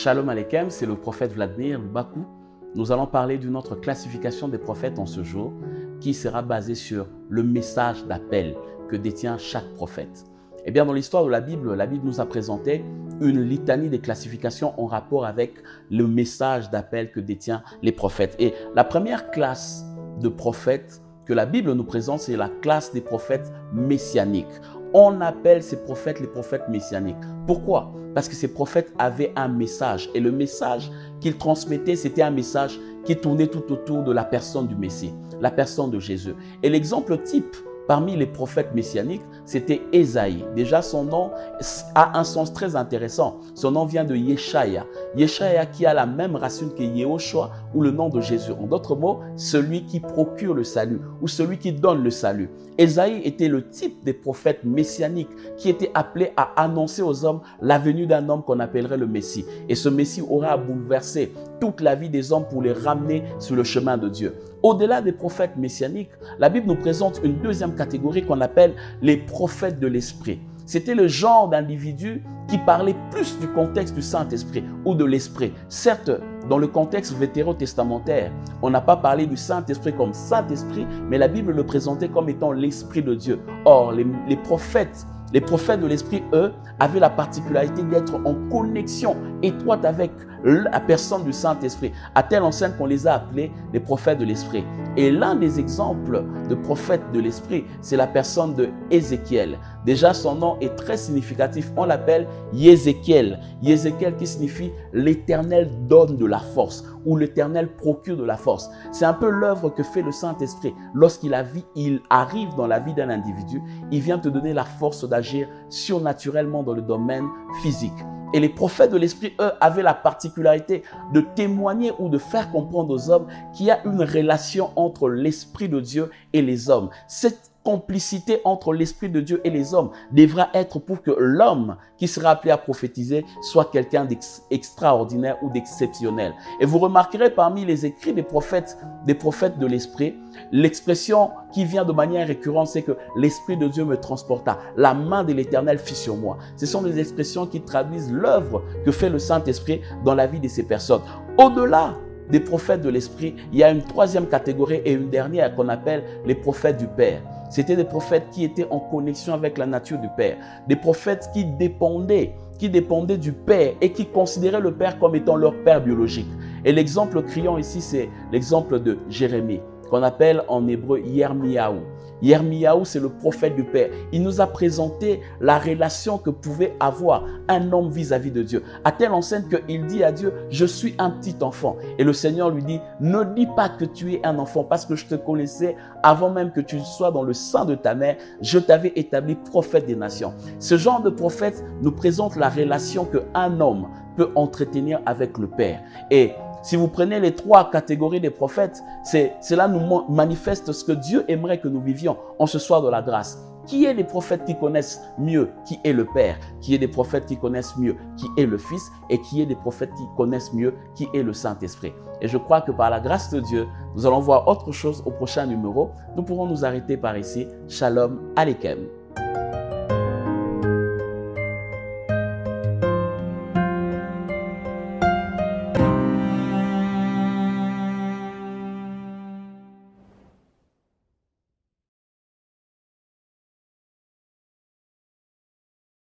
Shalom Aleichem, c'est le prophète Vladimir Bakou. Nous allons parler d'une autre classification des prophètes en ce jour qui sera basée sur le message d'appel que détient chaque prophète. Eh bien, dans l'histoire de la Bible nous a présenté une litanie des classifications en rapport avec le message d'appel que détient les prophètes. Et la première classe de prophètes que la Bible nous présente, c'est la classe des prophètes messianiques. On appelle ces prophètes les prophètes messianiques. Pourquoi? Parce que ces prophètes avaient un message. Et le message qu'ils transmettaient, c'était un message qui tournait tout autour de la personne du Messie, la personne de Jésus. Et l'exemple type parmi les prophètes messianiques, c'était Ésaïe. Déjà, son nom a un sens très intéressant. Son nom vient de Yeshaya. Yeshaya qui a la même racine que Yehoshua ou le nom de Jésus. En d'autres mots, celui qui procure le salut ou celui qui donne le salut. Ésaïe était le type des prophètes messianiques qui étaient appelés à annoncer aux hommes la venue d'un homme qu'on appellerait le Messie. Et ce Messie aura bouleversé toute la vie des hommes pour les ramener sur le chemin de Dieu. Au-delà des prophètes messianiques, la Bible nous présente une deuxième catégorie qu'on appelle les prophètes de l'Esprit. C'était le genre d'individus qui parlaient plus du contexte du Saint-Esprit ou de l'Esprit. Certes, dans le contexte vétérotestamentaire, on n'a pas parlé du Saint-Esprit comme Saint-Esprit, mais la Bible le présentait comme étant l'Esprit de Dieu. Or, les prophètes de l'Esprit, eux, avaient la particularité d'être en connexion étroite avec la personne du Saint-Esprit, à telle enseigne qu'on les a appelés les prophètes de l'Esprit. Et l'un des exemples de prophètes de l'Esprit, c'est la personne de Ézéchiel. Déjà, son nom est très significatif. On l'appelle Yézéchiel. Yézéchiel qui signifie « l'Éternel donne de la force » ou « l'Éternel procure de la force ». C'est un peu l'œuvre que fait le Saint-Esprit. Lorsqu'il arrive dans la vie d'un individu, il vient te donner la force d'agir surnaturellement dans le domaine physique. Et les prophètes de l'Esprit, eux, avaient la particularité de témoigner ou de faire comprendre aux hommes qu'il y a une relation entre l'Esprit de Dieu et les hommes. Cette complicité entre l'Esprit de Dieu et les hommes devra être pour que l'homme qui sera appelé à prophétiser soit quelqu'un d'extraordinaire ou d'exceptionnel. Et vous remarquerez parmi les écrits des prophètes de l'Esprit, l'expression qui vient de manière récurrente, c'est que l'Esprit de Dieu me transporta, la main de l'Éternel fut sur moi. Ce sont des expressions qui traduisent l'œuvre que fait le Saint-Esprit dans la vie de ces personnes. Au-delà des prophètes de l'Esprit, il y a une troisième catégorie et une dernière qu'on appelle les prophètes du Père. C'était des prophètes qui étaient en connexion avec la nature du Père. Des prophètes qui dépendaient du Père et qui considéraient le Père comme étant leur Père biologique. Et l'exemple criant ici, c'est l'exemple de Jérémie, qu'on appelle en hébreu Yirmiyahu. Yirmiyahu, c'est le prophète du Père. Il nous a présenté la relation que pouvait avoir un homme vis-à-vis de Dieu. À telle enseigne qu'il dit à Dieu, je suis un petit enfant. Et le Seigneur lui dit, ne dis pas que tu es un enfant parce que je te connaissais avant même que tu sois dans le sein de ta mère. Je t'avais établi prophète des nations. Ce genre de prophète nous présente la relation qu'un homme peut entretenir avec le Père. Et si vous prenez les trois catégories des prophètes, cela nous manifeste ce que Dieu aimerait que nous vivions en ce soir de la grâce. Qui est les prophètes qui connaissent mieux qui est le Père? Qui est des prophètes qui connaissent mieux qui est le Fils? Et qui est des prophètes qui connaissent mieux qui est le Saint-Esprit? Et je crois que par la grâce de Dieu, nous allons voir autre chose au prochain numéro. Nous pourrons nous arrêter par ici. Shalom Aleichem.